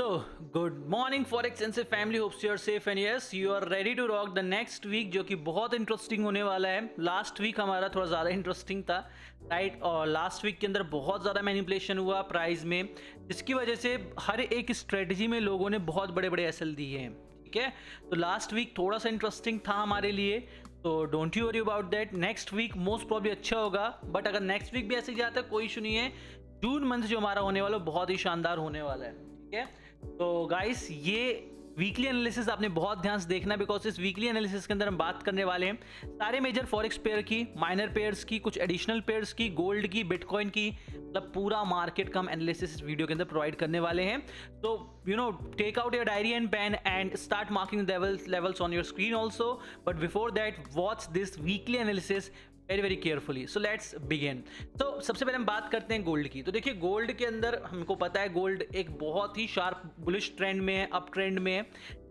So, good morning Forex Sensei family, hopes you are safe and yes, you are ready to rock the next week जो कि बहुत interesting होने वाला है। Last week हमारा थोड़ा ज़्यादा इंटरेस्टिंग था, राइट। और लास्ट वीक के अंदर बहुत ज़्यादा मैनिपुलेशन हुआ प्राइस में, जिसकी वजह से हर एक स्ट्रेटजी में लोगों ने बहुत बड़े बड़े एसएल दिए हैं, ठीक है। तो लास्ट वीक थोड़ा सा इंटरेस्टिंग था हमारे लिए, तो don't you worry about that. Next week most probably अच्छा होगा, बट अगर नेक्स्ट वीक भी ऐसे ही जाता है कोई इशू नहीं है। जून मंथ जो हमारा होने वाला है बहुत ही शानदार होने वाला है, ठीक है। तो गाइस, ये वीकली एनालिसिस आपने बहुत ध्यान से देखना, बिकॉज इस वीकली एनालिसिस के अंदर हम बात करने वाले हैं सारे मेजर फॉरेक्स पेयर की, माइनर पेयर्स की, कुछ एडिशनल पेयर्स की, गोल्ड की, बिटकॉइन की, मतलब पूरा मार्केट का हम एनालिसिस इस वीडियो के अंदर प्रोवाइड करने वाले हैं। तो take out your diary and pen and start marking levels on your screen also, but before that watch this weekly analysis very very carefully. So let's begin. तो सबसे पहले हम बात करते हैं गोल्ड की। तो देखिए, गोल्ड के अंदर हमको पता है गोल्ड एक बहुत ही शार्प बुलिश ट्रेंड में है, अप ट्रेंड में है,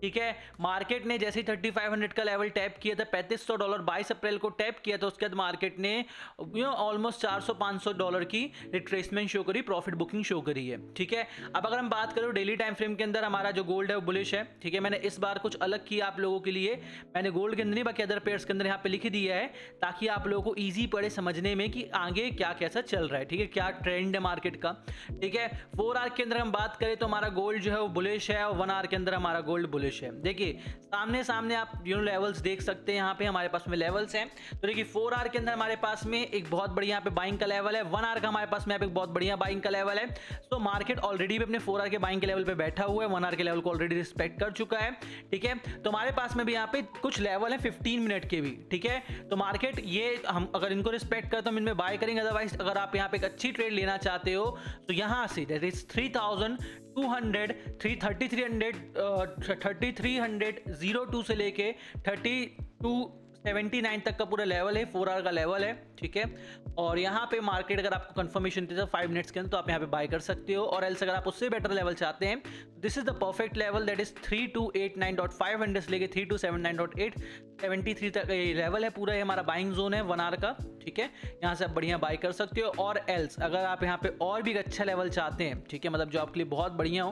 ठीक है। मार्केट ने जैसे ही 3500 का लेवल टैप किया था, $3500 22 अप्रैल को टैप किया था, उसके बाद मार्केट ने ऑलमोस्ट $400-500 की रिट्रेसमेंट शो करी, प्रॉफिट बुकिंग शो करी है, ठीक है। अब अगर हम बात करें डेली टाइम फ्रेम के अंदर, हमारा जो गोल्ड है वो बुलिश है, ठीक है। मैंने इस बार कुछ अलग किया आप लोगों के लिए, मैंने गोल्ड के अंदर नहीं बाकी अदर पेयर्स के अंदर यहाँ पे लिख दिया है, ताकि आप लोगों को ईजी पड़े समझने में कि आगे क्या कैसा चल रहा है, ठीक है, क्या ट्रेंड है मार्केट का, ठीक है। 4 आवर के अंदर हम बात करें तो हमारा गोल्ड जो है वो बुलिश है, और 1 आवर के अंदर हमारा गोल्ड बुलिश है। देखिए सामने सामने आप लेवल्स देख सकते हैं, यहाँ पे हमारे पास में लेवल्स हैं। तो देखिए 4 आवर के अंदर हमारे पास में एक बहुत बढ़िया यहाँ पे बाइंग का लेवल है, 1 आवर का हमारे पास में यहाँ पे एक बहुत बढ़िया बाइंग का लेवल है। तो मार्केट ऑलरेडी भी अपने 4 आवर के बाइंग के लेवल पे बैठा हुआ है, 1 आवर के लेवल को ऑलरेडी रिस्पेक्ट कर चुका है, ठीक है। तो हमारे पास में भी यहाँ पे कुछ लेवल है 15 मिनट के भी, ठीक है। तो मार्केट ये हम अगर इनको रिस्पेक्ट करते हैं तो हम इनमें बाय करेंगे, अदरवाइज अगर आप यहाँ पे एक अच्छी ट्रेड लेना चाहते हो तो यहाँ से दैट इज 3200 3300 से लेके 3279 तक का पूरा लेवल है, 4 आवर का लेवल है, ठीक है। और यहाँ पे मार्केट अगर आपको कंफर्मेशन देता है 5 मिनट्स के अंदर तो आप यहाँ पे बाय कर सकते हो, और एल्स अगर आप उससे बेटर लेवल चाहते हैं, this is the perfect level, that is 3289.5 से लेके 3279.8 73 तक ये लेवल है, पूरा ये हमारा बाइंग जोन है 1 आवर का, ठीक है। यहाँ से आप बढ़िया बाय कर सकते हो। और एल्स अगर आप यहाँ पे और भी अच्छा लेवल चाहते हैं, ठीक है, मतलब जो आपके लिए बहुत बढ़िया हो,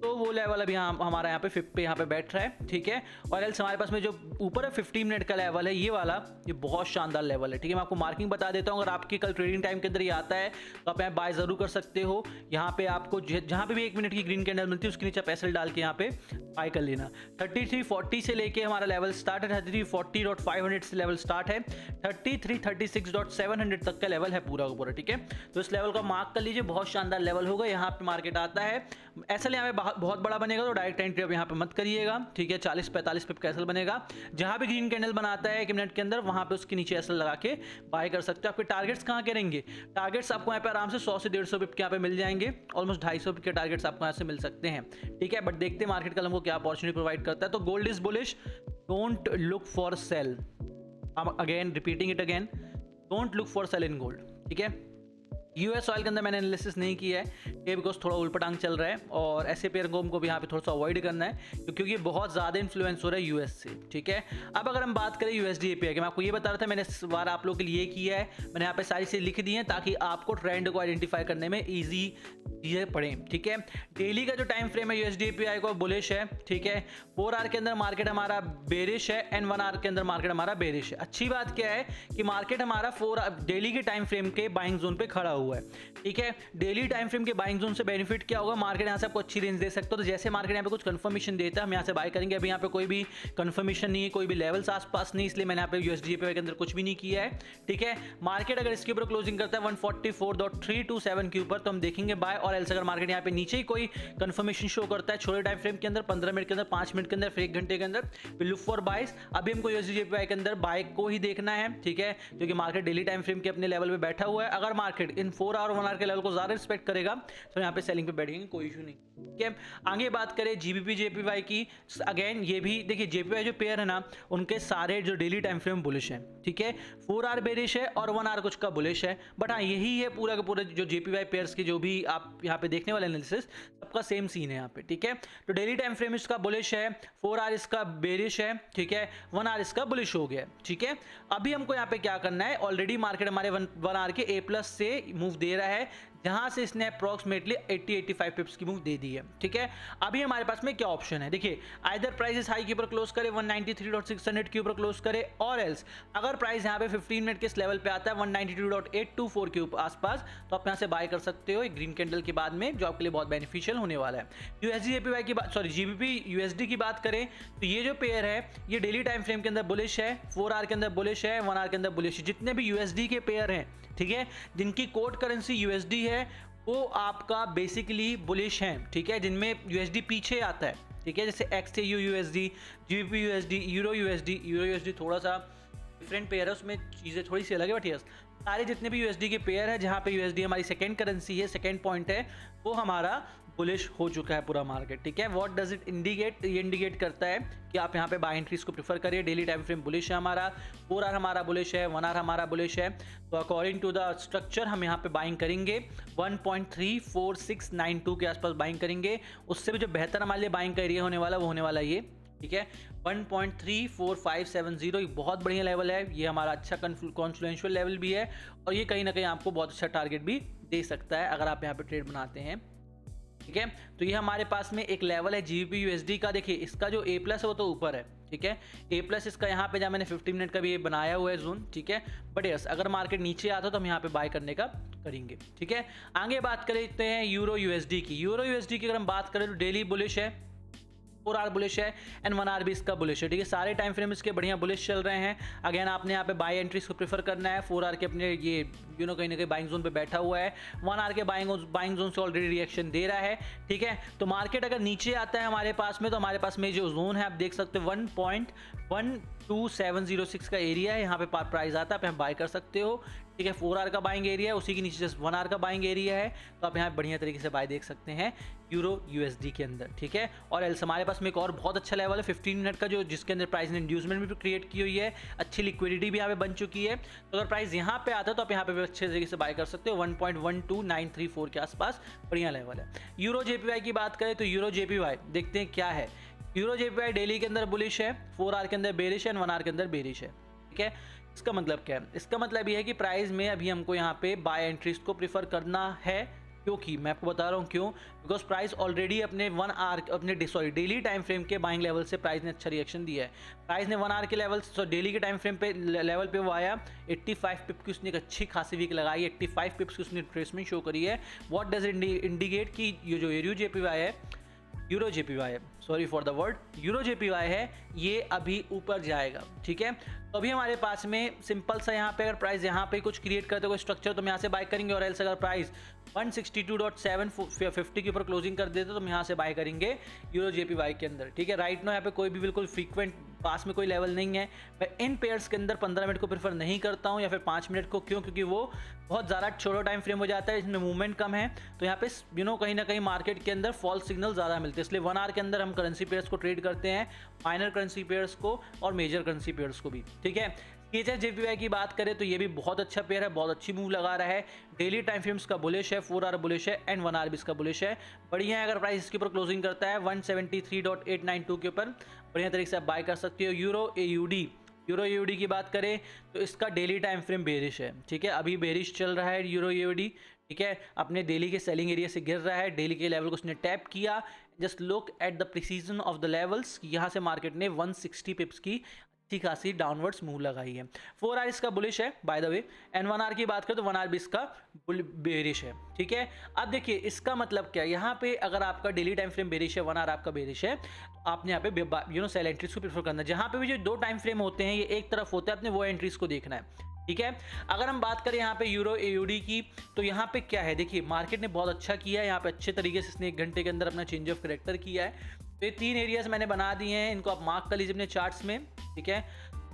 तो वो लेवल अभी हमारा यहाँ पे 5 पे यहाँ पे बैठ रहा है, ठीक है। और एल्स हमारे पास में जो ऊपर है 15 मिनट का लेवल है, ये वाला ये बहुत शानदार लेवल है, ठीक है। मैं आपको मार्किंग बता देता हूँ, अगर आपके कल ट्रेडिंग टाइम के अंदर ये आता है तो आप यहाँ बाय जरूर कर सकते हो। यहाँ पे आपको जहाँ पे भी 1 मिनट की ग्रीन कैंडल मिलती है उसके नीचे आप एसएल डाल के यहाँ पे बाय कर लेना। 3340 से लेके हमारा लेवल स्टार्ट है, 3340.500 से लेवल स्टार्ट है, 3336.700 तक का लेवल है पूरा का पूरा, ठीक है। तो इस लेवल को मार्क कर लीजिए, बहुत शानदार लेवल होगा। यहाँ पे मार्केट आता है, एसएल यहाँ पे बहुत बड़ा बनेगा तो डायरेक्ट एंट्री अब यहाँ पे मत करिएगा, ठीक है। 40-45 पिप का एसएल बनेगा, जहाँ भी ग्रीन कैंडल बनाता है 1 मिनट के अंदर, वहाँ पे उसके नीचे एसएल लगा के बाय कर सकते हो। आपके टारगेट्स कहाँ के रहेंगे? टारगेट्स आपको यहाँ पे आराम से 100 से 150 पिप के यहाँ पे मिल जाएंगे, ऑलमोस्ट 250 पिप के टारगेट्स आपको यहाँ से मिल सकते हैं, ठीक है। बट देखते हैं मार्केट कल हमको क्या अपॉर्चुनिटी प्रोवाइड करता है। तो gold is bullish, don't look for sale, again repeating it again, don't look for sale in gold, ठीक है। यूएस ऑयल के अंदर मैंने एनालिसिस नहीं किया है ये, बिकॉज थोड़ा उल्पटांग चल रहा है, और ऐसे पेयर को हमको भी यहाँ पे थोड़ा सा अवॉइड करना है, क्योंकि ये बहुत ज़्यादा इन्फ्लुएंस हो रहा है यूएस से, ठीक है। अब अगर हम बात करें यूएसडी एपीआई की, मैं आपको ये बता रहा था, मैंने इस बार आप लोगों के लिए किया है, मैंने यहाँ पे सारी चीज़ें लिख दी हैं ताकि आपको ट्रेंड को आइडेंटिफाई करने में ईजी चीज़ें पड़ें, ठीक है। डेली का जो टाइम फ्रेम है यूएसडी एपीआई को बुलिश है, ठीक है। 4 आवर के अंदर मार्केट हमारा बेरिश है, एंड 1 आवर के अंदर मार्केट हमारा बेरिश है। अच्छी बात क्या है कि मार्केट हमारा डेली के टाइम फ्रेम के बाइंग जोन पे खड़ा हुआ है, ठीक है। डेली टाइम फ्रेम के बाइंग जोन से बेनिफिट क्या होगा, मार्केट यहाँ से आपको अच्छी रेंज दे सकता हो। तो जैसे मार्केट यहाँ पे कुछ कंफर्मेशन देता है हम यहाँ से बाय करेंगे। अभी यहाँ पे कोई भी कंफर्मेशन नहीं है, कोई भी लेवल्स आसपास नहीं, इसलिए मैंने यहाँ पे यूएसडी एपीआई के अंदर कुछ भी नहीं किया है, ठीक है। मार्केट अगर इसके ऊपर क्लोजिंग करता है 144.327 के ऊपर तो हम देखेंगे बाय, और एल्स अगर मार्केट यहाँ पे नीचे ही कोई कंफर्मेशन शो करता है छोटे टाइम फ्रेम के अंदर, 15 मिनट के अंदर, 5 मिनट के अंदर, फिर 1 घंटे के अंदर, लुक फॉर बाइस। अभी हमको यूएसडी एपीआई के अंदर बाय को ही देखना है, ठीक है, क्योंकि मार्केट डेली टाइम फ्रेम के अपने लेवल पे बैठा हुआ है। अगर मार्केट इन 4 आवर 1 आवर के लेवल को ज़्यादा रिस्पेक्ट करेगा तो यहाँ पे सेलिंग पे बैठेंगे, कोई इशू नहीं, ठीक है। आगे बात करें जीबीपी जेपीवाई की, अगेन ये भी देखिए जेपीवाई जो पेयर है ना, उनके सारे जो डेली टाइम फ्रेम बुलिश है, ठीक है। 4 आवर बेरिश है और 1 आवर कुछ का बुलिश है, बट हाँ यही है पूरा का पूरा जो जेपीवाई पेयर्स की जो भी आप यहाँ पे देखने वाले एनालिसिस सबका सेम सीन है यहाँ पे, ठीक है। तो डेली टाइम फ्रेम इसका बुलिश है, 4 आवर इसका बेरिश है, ठीक है, 1 आवर इसका बुलिश हो गया, ठीक है। अभी हमको यहाँ पे क्या करना है, ऑलरेडी मार्केट हमारे 1 आवर के A+ से मूव दे रहा है, जहां से इसने अप्रॉक्सीमेटली 80-85 पिप्स की मूव दे दी है। ठीक है, अभी हमारे पास में क्या ऑप्शन है, देखिए आइदर प्राइस हाई के ऊपर क्लोज करे 193.600 के ऊपर क्लोज करे, और एल्स अगर प्राइस यहाँ पे 15 मिनट के इस लेवल पे आता है 192.824 के आसपास, तो आप यहाँ से बाय कर सकते हो एक ग्रीन कैंडल के बाद में, जो आपके लिए बहुत बेनिफिशियल होने वाला है। यूएसडी जेपीवाई की बात, सॉरी जीबीपी यूएसडी की बात करें तो ये जो पेयर है ये डेली टाइम फ्रेम के अंदर बुलिश है, 4 आवर के अंदर बुलिश है, 1 आवर के अंदर बुलिश है। जितने भी यूएसडी के पेयर हैं, ठीक है, जिनकी कोड करेंसी यूएसडी है, वो आपका बेसिकली बुलिश हैं। ठीक है, जिनमें यूएसडी पीछे आता है, ठीक है, जैसे XAU USD, GBP USD, euro USD थोड़ा सा डिफरेंट पेयर है, उसमें चीज़ें थोड़ी सी अलग है, बट यस सारे जितने भी यूएसडी के पेयर है जहाँ पे यूएसडी हमारी सेकंड करेंसी है, सेकंड पॉइंट है, वो हमारा बुलिश हो चुका है पूरा मार्केट। ठीक है, व्हाट डज इट इंडिकेट, ये इंडिकेट करता है कि आप यहाँ पे बाय एंट्रीज को प्रेफर करिए। डेली टाइम फ्रेम बुलिश है हमारा, 4 आवर हमारा बुलिश है, 1 आवर हमारा बुलिश है, तो अकॉर्डिंग टू द स्ट्रक्चर हम यहाँ पे बाइंग करेंगे 1.34692 के आसपास बाइंग करेंगे। उससे भी जो बेहतर हमारे लिए बाइंग का एरिया होने वाला वो होने वाला ये, ठीक है, 1.34570 बहुत बढ़िया लेवल है, ये हमारा अच्छा कॉन्फ्लुएंशियल लेवल भी है, और ये कहीं ना कहीं आपको बहुत अच्छा टारगेट भी दे सकता है अगर आप यहाँ पे ट्रेड बनाते हैं। ठीक है, तो ये हमारे पास में एक लेवल है जीबीपी यूएसडी का। देखिए इसका जो ए प्लस है वो तो ऊपर है, ठीक है, ए प्लस इसका यहाँ पे जहाँ मैंने 15 मिनट का भी ये बनाया हुआ है जोन। ठीक है, बट यस अगर मार्केट नीचे आता तो हम यहाँ पे बाय करने का करेंगे। ठीक है, आगे बात करते हैं यूरो यूएसडी की। यूरो यूएसडी की अगर हम बात करें तो डेली बुलिश है, 4 आवर बुलिश है, एंड 1 आवर भी इसका बुलिश है। ठीक है, सारे टाइम फ्रेम इसके बढ़िया बुलिश चल रहे हैं। अगेन आपने यहाँ पे बाय एंट्रीज को प्रेफर करना है। 4 आवर के अपने ये कहीं ना कहीं बाइंग जोन पे बैठा हुआ है, 1 आवर के बाइंग जोन से ऑलरेडी रिएक्शन दे रहा है। ठीक है, तो मार्केट अगर नीचे आता है हमारे पास में, तो हमारे पास में जो जोन है आप देख सकते हो 1.12706 का एरिया है, यहाँ पे प्राइस आता है, आप यहाँ बाय कर सकते हो। ठीक है, 4 आवर का बाइंग एरिया है, उसी के नीचे जस्ट 1 आवर का बाइंग एरिया है, तो आप यहाँ बढ़िया तरीके से बाय देख सकते हैं यूरो यूएसडी के अंदर। ठीक है, और एल्स हमारे पास में एक और बहुत अच्छा लेवल है 15 मिनट का, जो जिसके अंदर प्राइस ने इंड्यूसमेंट भी क्रिएट की हुई है, अच्छी लिक्विडिटी भी यहाँ पे बन चुकी है। तो अगर प्राइस यहाँ पे आता है तो आप यहाँ पे भी अच्छे तरीके से बाय कर सकते हो। 1.12934 के आसपास बढ़िया लेवल है। यूरो जेपीवाई की बात करें तो यूरो जेपीवाई देखते हैं क्या है। यूरो जेपीवाई डेली के अंदर बुलिश है, 4 आवर के अंदर बेरिश है, 1 आवर के अंदर बेरिश है। ठीक है, इसका मतलब क्या है, इसका मतलब ये है कि प्राइस में अभी हमको यहाँ पे बाय एंट्रीज को प्रीफर करना है, क्योंकि मैं आपको बता रहा हूँ क्यों, बिकॉज प्राइस ऑलरेडी अपने 1 आवर अपने डेली टाइम फ्रेम के बाइंग लेवल से प्राइस ने अच्छा रिएक्शन दिया है। प्राइस ने 1 आवर के लेवल डेली के टाइम फ्रेम पे लेवल पे वो आया, 85 पिप की उसने एक अच्छी खासी वीक लगाई, 85 पिप्स की उसने ट्रेसमेंट शो करी है। व्हाट डज इंडिकेट कि ये जो यूरो जेपीवाई है, यूरो जेपीवाई है, sorry for the word, euro JPY है, ये अभी ऊपर जाएगा। ठीक है, तो अभी हमारे पास में सिंपल सा यहाँ पे अगर प्राइस यहाँ पे कुछ क्रिएट करते कोई स्ट्रक्चर, तो हम यहाँ से बाय करेंगे, और एल्स अगर प्राइस 162.750 के ऊपर क्लोजिंग कर देते तो हम यहाँ से बाय करेंगे यूरो जेपीवाई के अंदर। ठीक है, राइट नो यहाँ पे कोई भी बिल्कुल फ्रीक्वेंट पास में कोई लेवल नहीं है। मैं इन पेयर्स के अंदर 15 मिनट को प्रेफर नहीं करता हूँ, या फिर 5 मिनट को, क्यों, क्योंकि वो बहुत ज़्यादा छोटा टाइम फ्रेम हो जाता है, इसमें मूवमेंट कम है, तो यहाँ पे कहीं ना कहीं मार्केट के अंदर फॉल्स सिग्नल ज़्यादा मिलते हैं। इसलिए 1 आवर के अंदर हम करेंसी पेयर्स को ट्रेड करते हैं, माइनर करेंसी पेयर्स को और मेजर करेंसी पेयर्स को भी। ठीक है, जेपीवाई की बात करें तो ये भी बहुत अच्छा पेयर है, बहुत अच्छी मूव लगा रहा है। डेली टाइम फ्रेम्स का बुलिश है, 4 आवर बुलिश है, एंड 1 आवर भी इसका बुलिश है। बढ़िया है, अगर प्राइस इसके ऊपर क्लोजिंग करता है 173.892 के ऊपर, बढ़िया तरीके से आप बाय कर सकते हो। यूरो एयूडी की बात करें तो इसका डेली टाइम फ्रेम बेरिश है। ठीक है, अभी बेरिश चल रहा है यूरो एयूडी। ठीक है, अपने डेली के सेलिंग एरिया से गिर रहा है, डेली के लेवल को उसने टैप किया। Just look at the precision of the levels, यहाँ से मार्केट ने 160 पिप्स की अच्छी खासी डाउनवर्ड्स मूव लगाई है। 4 आवर इसका बुलिश है by the way, and 1 hour की बात करें तो 1 आवर भी इसका बेरिश है। ठीक है, अब देखिए इसका मतलब क्या है, यहाँ पे अगर आपका डेली टाइम फ्रेम बेरिश है, 1 आवर आपका बेरिश है, तो आपने यहाँ पे सेल एंट्रीज को प्रेफर करना है। जहाँ पे भी जो 2 टाइम फ्रेम होते हैं ये एक तरफ होता है, अपने वो एंट्रीज को देखना है। ठीक है, अगर हम बात करें यहाँ पे यूरो एयूडी की, तो यहाँ पे क्या है, देखिए मार्केट ने बहुत अच्छा किया है, यहाँ पे अच्छे तरीके से इसने 1 घंटे के अंदर अपना चेंज ऑफ कैरेक्टर किया है। तो ये 3 एरियाज मैंने बना दिए हैं, इनको आप मार्क कर लीजिए अपने चार्ट्स में। ठीक है,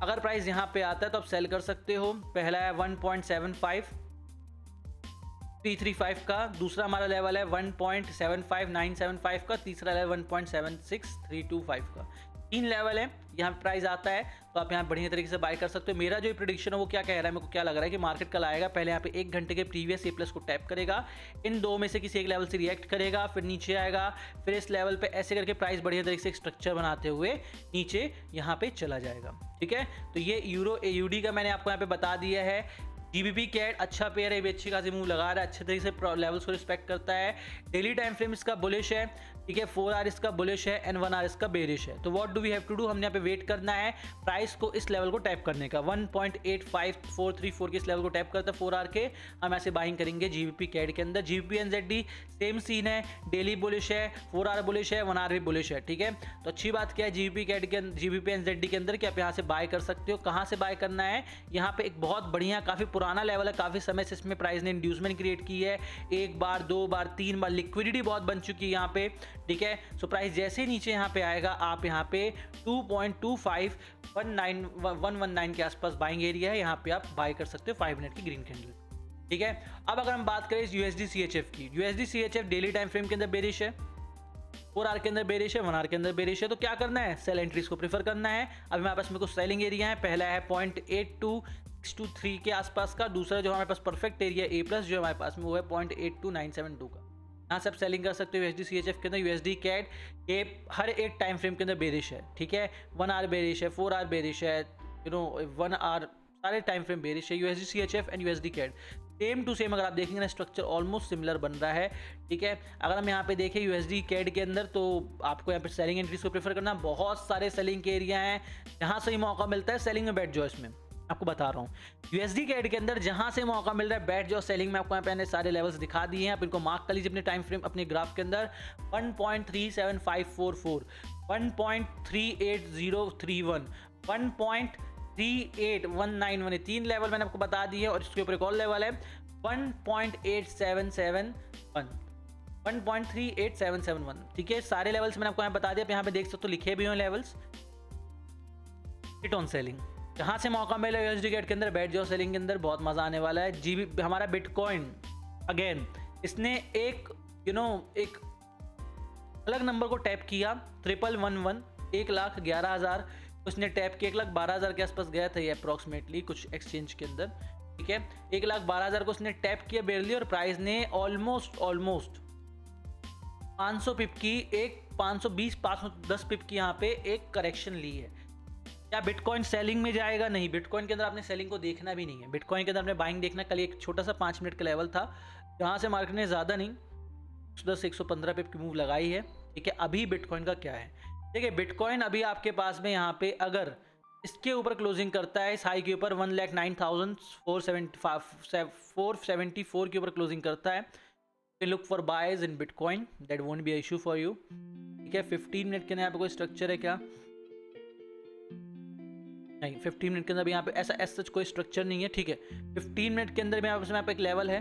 अगर प्राइस यहाँ पे आता है तो आप सेल कर सकते हो। पहला है 1.75335 का, दूसरा हमारा लेवल है 1.75975 का, तीसरा लेवल 1.76325 का। 3 लेवल है, यहाँ पे प्राइस आता है तो आप यहाँ बढ़िया तरीके से बाय कर सकते हो। मेरा जो प्रेडिक्शन है वो क्या कह रहा है, मेरे को क्या लग रहा है कि मार्केट कल आएगा, पहले यहाँ पे 1 घंटे के प्रीवियस ए प्लस को टैप करेगा, इन 2 में से किसी एक लेवल से रिएक्ट करेगा, फिर नीचे आएगा, फिर इस लेवल पे ऐसे करके प्राइस बढ़िया तरीके से एक स्ट्रक्चर बनाते हुए नीचे यहाँ पे चला जाएगा। ठीक है, तो ये यूरो एयूडी का मैंने आपको यहाँ पे बता दिया है। जीबीपी कैट अच्छा पेयर है, भी अच्छी खासी मूव लगा रहा है, अच्छे तरीके से लेवल्स को रिस्पेक्ट करता है। डेली टाइम फ्रेम इसका बुलिश है, ठीक है, 4 आवर इसका बुलिश है एंड 1 आवर इसका बेरिश है। तो what do we have to do, हमने यहाँ पे वेट करना है प्राइस को इस लेवल को टैप करने का। 1.85434 के इस लेवल को टैप करता है 4 आवर के, हम ऐसे बाइंग करेंगे जीबीपी कैट के अंदर। जीबीपी एनजेडी सेम सीन है, डेली बुलिश है, 4 आवर बुलिश है, 1 आवर भी बुलिश है, ठीक है। तो अच्छी बात क्या है जीबीपी कैट के जीबीपी एनजेडी के अंदर कि आप यहाँ से बाय कर सकते हो। कहाँ से बाय करना है, यहाँ पे एक बहुत बढ़िया काफ़ी पुराना लेवल है, काफ़ी समय से इसमें प्राइस ने इंड्यूसमेंट क्रिएट की है, 1 बार 2 बार 3 बार, लिक्विडिटी बहुत बन चुकी है यहाँ पे, ठीक है। सो प्राइस जैसे ही नीचे यहाँ पे आएगा, आप यहाँ पे 2.25119 के आसपास बाइंग एरिया है, यहाँ पे आप बाय कर सकते हो 5 मिनट की ग्रीन कैंडल, ठीक है। अब अगर हम बात करें यूएसडी सीएचएफ की, USD CHF daily time frame के अंदर बेरिश है, 4 आवर के अंदर बेरिश है, 1 आवर के अंदर बेरिश है। तो क्या करना है, सेल एंट्रीज को प्रेफर करना है। अभी हमारे पास में कुछ सेलिंग एरिया है, पहला है 0.82623 के आसपास का, दूसरा जो हमारे पास परफेक्ट एरिया ए प्लस जो हमारे पास में वो है 0.82972 का। यहाँ से आप सेलिंग कर सकते हो यूएसडी सीएचएफ के अंदर। यूएसडी कैट ये हर एक टाइम फ्रेम के अंदर बेरिश है, ठीक है, 1 आवर बेरिश है, 4 आवर बेरिश है, 1 आवर, सारे टाइम फ्रेम बेरिश है। USD CHF and USD CAD same to same अगर आप देखेंगे ना, स्ट्रक्चर ऑलमोस्ट सिमिलर बन रहा है, ठीक है। अगर हम यहाँ पे देखें यूएसडी कैड के अंदर, तो आपको यहाँ पे सेलिंग एंट्रीज को प्रेफर करना। बहुत सारे सेलिंग के एरिया हैं, जहाँ से ही मौका मिलता है सेलिंग में बैठ जाओ। इसमें आपको बता रहा हूँ यूएसडी कैड के अंदर जहाँ से मौका मिल रहा है बैठ जाओ सेलिंग में। आपको यहाँ पे सारे लेवल्स दिखा दिए हैं, आप इनको मार्क कर लीजिए अपने टाइम फ्रेम, अपने ग्राफ के अंदर। 1.37544, 1.38031, 1.38191, 3 लेवल मैंने आपको बता दिए, और इसके ऊपर एक और लेवल है 1.8771, 1.38771, ठीक है। सारे लेवल्स मैंने आपको यहाँ बता दिया, आप यहाँ पे देख सकते हो लिखे भी हो लेवल्स। हिट ऑन सेलिंग, जहाँ से मौका मिले यूएसडी कैट के अंदर बैठ जाओ सेलिंग के अंदर, बहुत मजा आने वाला है। जीबी हमारा बिटकॉइन अगेन इसने एक एक अलग नंबर को टैप किया, 1111, 1,11,000 उसने टैप किया, 1,12,000 के आसपास गया था ये अप्रॉक्सीमेटली कुछ एक्सचेंज के अंदर, ठीक है। 1,12,000 को उसने टैप किया बेरली, और प्राइस ने ऑलमोस्ट 500 पिप की, एक 520 510 पिप की यहाँ पे एक करेक्शन ली है। क्या बिटकॉइन सेलिंग में जाएगा? नहीं, बिटकॉइन के अंदर आपने सेलिंग को देखना भी नहीं है। बिटकॉइन के अंदर आपने बाइंग देखना। कल एक छोटा सा 5 मिनट का लेवल था जहाँ से मार्केट ने ज़्यादा नहीं 115 पिप की मूव लगाई है, ठीक है। अभी बिटकॉइन का क्या है, देखिए बिटकॉइन अभी आपके पास में यहाँ पे अगर इसके ऊपर क्लोजिंग करता है, इस हाई के ऊपर 1,09,474 के ऊपर क्लोजिंग करता है, look for boys in bitcoin, that won't be issue for you, ठीक है। 15 मिनट के अंदर यहाँ पे कोई स्ट्रक्चर है क्या? नहीं, 15 मिनट के अंदर भी यहाँ पे ऐसा सच कोई स्ट्रक्चर नहीं है, ठीक है। 15 मिनट के अंदर भी यहाँ पे एक लेवल है,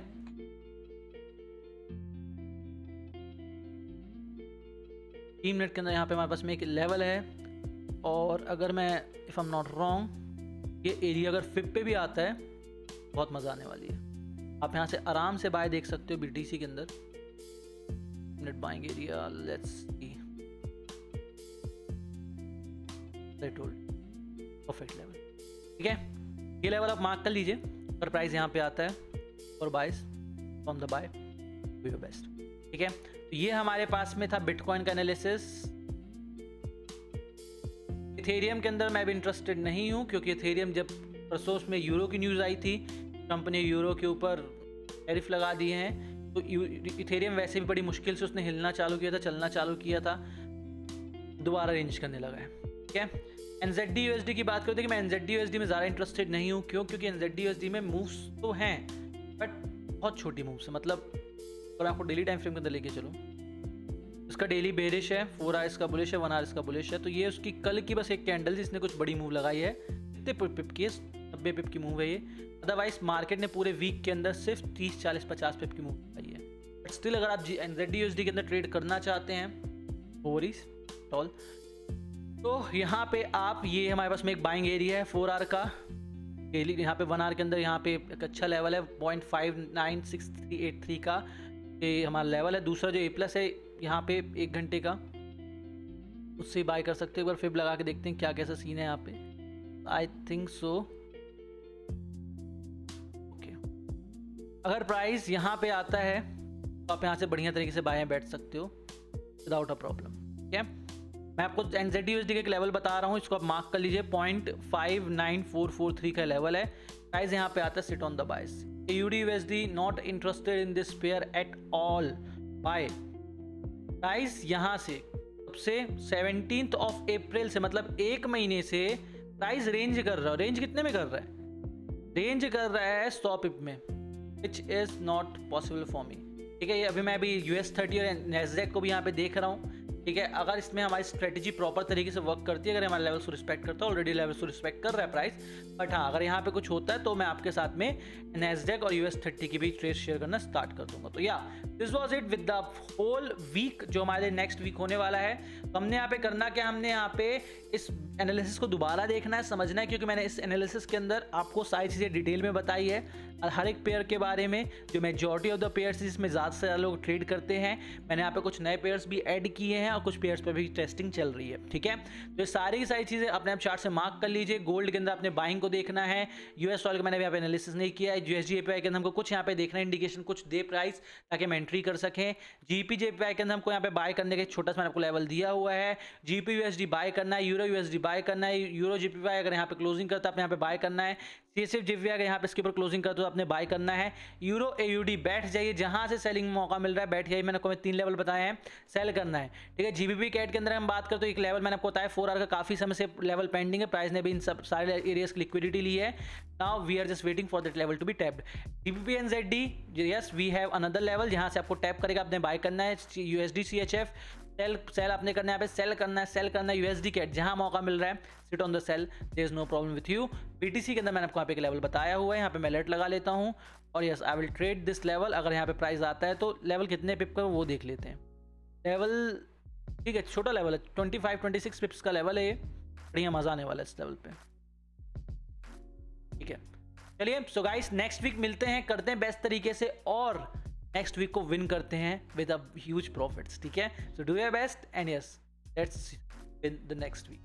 3 मिनट के अंदर यहाँ पे हमारे पास में एक लेवल है, और अगर मैं if I am not wrong ये एरिया अगर फिप पे भी आता है बहुत मज़ा आने वाली है। आप यहाँ से आराम से बाय देख सकते हो बीटीसी के अंदर। Minute buying area, let's see, perfect level, ठीक है। ये लेवल आप मार्क कर लीजिए, और प्राइस यहाँ पे आता है और bias from the buy, do your best, ठीक है। तो ये हमारे पास में था बिटकॉइन का एनालिसिस। इथेरियम के अंदर मैं भी इंटरेस्टेड नहीं हूँ, क्योंकि इथेरियम जब परसों में यूरो की न्यूज़ आई थी, ट्रंप ने यूरो के ऊपर टैरिफ लगा दिए हैं, तो इथेरियम वैसे भी बड़ी मुश्किल से उसने हिलना चालू किया था, चलना चालू किया था, दोबारा रेंज करने लगा है, ठीक है। एनजेडी यूएसडी की बात करते हैं कि मैं एनजेडी यूएसडी में ज़्यादा इंटरेस्टेड नहीं हूँ। क्यों? क्योंकि एनजेडी यूएसडी में मूव्स तो हैं बट बहुत छोटी मूव्स है। मतलब अगर आपको डेली टाइम फ्रेम के अंदर लेके चलो, इसका डेली बेरिश है, 4 आवर्स का बुलिश है, 1 आवर्स का बुलिश है, तो ये उसकी कल की बस एक कैंडल जिसने कुछ बड़ी मूव लगाई है, कितने पिप की, 90 पिप की मूव है ये। अदरवाइज मार्केट ने पूरे वीक के अंदर सिर्फ 30 40 50 पिप की मूव लगाई है। बट स्टिल अगर आप एनजेडी यूएसडी के अंदर ट्रेड करना चाहते हैं ओवरीज टॉल, तो यहाँ पे आप, ये हमारे पास में एक बाइंग एरिया है 4 आवर का, डेली यहाँ पे 1 आवर के अंदर यहाँ पे एक अच्छा लेवल है 0.59683 का, ये हमारा लेवल है। दूसरा जो ए प्लस है यहाँ पे 1 घंटे का, उससे बाय कर सकते हैं। एक बार फिर लगा के देखते हैं क्या कैसा सीन है यहाँ पे। आई थिंक सो ओके, अगर प्राइस यहाँ पे आता है तो आप यहाँ से बढ़िया तरीके से बाय बैठ सकते हो विदाउट अ प्रॉब्लम, ठीक है। मैं आपको एनजेडी यूएसडी का एक लेवल बता रहा हूँ, इसको आप मार्क कर लीजिए, 0.59443 का लेवल है। प्राइस यहाँ पे आता है sit on the bias. AUD USD not interested in this pair at all buy. Price यहाँ से सबसे 17th ऑफ अप्रैल से मतलब एक महीने से प्राइस रेंज कर रहा है। रेंज कितने में कर रहा है? रेंज कर रहा है 100 पिप में, which is not possible for me. ठीक है, ये अभी मैं अभी US30 और NASDAQ को भी यहाँ पे देख रहा हूँ। ठीक है, अगर इसमें हमारी स्ट्रेटजी प्रॉपर तरीके से वर्क करती है, अगर हमारे लेवल्स को रिस्पेक्ट करता है, ऑलरेडी लेवल्स को रिस्पेक्ट कर रहा है प्राइस, बट हाँ अगर यहाँ पे कुछ होता है तो मैं आपके साथ में NASDAQ और US30 की भी ट्रेड शेयर करना स्टार्ट कर दूंगा। तो या this was it with the whole week जो हमारे नेक्स्ट वीक होने वाला है। तो हमने यहाँ पे करना क्या, हमने यहाँ पे इस एनालिसिस को दोबारा देखना है, समझना है, क्योंकि मैंने इस एनालिसिस के अंदर आपको सारी चीज़ें डिटेल में बताई है और हर एक पेयर के बारे में, जो मेजॉरिटी ऑफ द पेयर्स जिसमें ज़्यादा से ज़्यादा लोग ट्रेड करते हैं। मैंने यहाँ पे कुछ नए पेयर्स भी ऐड किए हैं और कुछ पेयर्स पे भी टेस्टिंग चल रही है। ठीक है, तो ये सारी की सारी चीज़ें अपने आप चार्ट से मार्क कर लीजिए। गोल्ड के अंदर अपने बाइंग को देखना है। US डॉलर का मैंने यहाँ पे एनालिसिस नहीं किया है। USD JPY के अंदर हमको कुछ यहाँ पे देखना है, इंडिकेशन कुछ दे प्राइस, ताकि हम एंट्री कर सकें। GBP JPY के अंदर हमको यहाँ पे बाय करने का छोटा सा मैंने आपको लेवल दिया हुआ है। GBP USD बाय करना है, यूरो USD बाय करना है, यूरो JPY अगर यहाँ पे क्लोजिंग करता है आपने यहाँ पे बाय करना है। CHF JPY अगर यहाँ पे इसके ऊपर क्लोजिंग करता है तो आपने बाय करना है। यूरो AUD बैठ जाइए, जहाँ से सेलिंग मौका मिल रहा है बैठ जाइए। मैंने आपको 3 लेवल बताए हैं, सेल करना है। ठीक है, GBP कैट के अंदर हम बात करते तो एक लेवल मैंने आपको बताया 4 आवर का काफी समय से लेवल पेंडिंग है। प्राइस ने भी इन सब सारे एरियाज की लिक्विडिटी ली है। Now we are just waiting for that level to be tapped. GBP NZD, yes we have another level जहाँ से आपको टैप करेगा, आपने बाय करना है। USD CHF सेल आपने करना है, यहाँ पे सेल करना है। USD कैट जहाँ मौका मिल रहा है, sit on the sell, there is no problem with you. BTC के अंदर मैंने आपको यहाँ पे एक लेवल बताया हुआ है, यहाँ पे मैं अलर्ट लगा लेता हूँ और yes I will trade this level. अगर यहाँ पे प्राइस आता है तो लेवल कितने पिप का वो देख लेते हैं। लेवल ठीक है, छोटा लेवल है, 25-26 पिप्स का लेवल है ये, बढ़िया मजा आने वाला है इस लेवल पे। ठीक है, चलिए सो गाइस नेक्स्ट वीक मिलते हैं, करते हैं बेस्ट तरीके से और नेक्स्ट वीक को विन करते हैं विद अ ह्यूज प्रॉफिट्स। ठीक है, so do your best and yes let's win the next week.